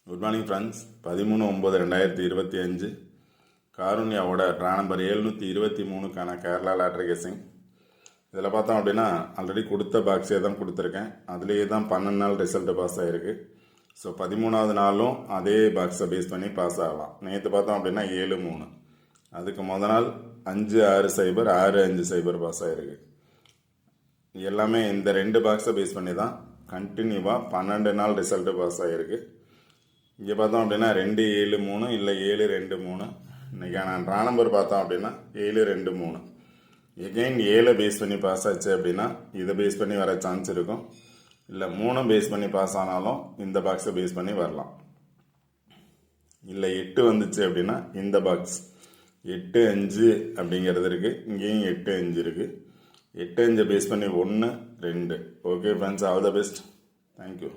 Good morning friends. 13/9/2025 காருண்யாவோட draw number 723க்கான Kerala lottery guessing. இதில் பார்த்தோம் அப்படின்னா ஆல்ரெடி கொடுத்த பாக்ஸே தான் கொடுத்துருக்கேன். அதுலேயே தான் 12 நாள் ரிசல்ட்டு பாஸ் ஆகிருக்கு. ஸோ 13வது நாளும் அதே பாக்ஸை பேஸ் பண்ணி பாஸ் ஆகலாம். நேற்று பார்த்தோம் அப்படின்னா 7-3, அதுக்கு முத நாள் 5-6-0, 6-5-0 பாஸ் ஆகிருக்கு. எல்லாமே இந்த 2 பாக்ஸை பேஸ் பண்ணி தான் கண்டினியூவாக 12 நாள் ரிசல்ட்டு பாஸ் ஆகிருக்கு. இங்கே பார்த்தோம் அப்படின்னா 2-7-3 இல்லை 7-2-3. இன்றைக்கான ட்ரா நம்பர் பார்த்தோம் அப்படின்னா 7-2-3. எகெயின் 7 பேஸ் பண்ணி பாஸ் ஆச்சு அப்படின்னா இதை பேஸ் பண்ணி வர சான்ஸ் இருக்கும். இல்லை 3 பேஸ் பண்ணி பாஸ் ஆனாலும் இந்த பாக்ஸை பேஸ் பண்ணி வரலாம். இல்லை 8 வந்துச்சு அப்படின்னா இந்த பாக்ஸ் 8-5 அப்படிங்கிறது இருக்குது. இங்கேயும் 8-5 இருக்குது. 8-5 பேஸ் பண்ணி 1-2. Okay friends, all the best. Thank you.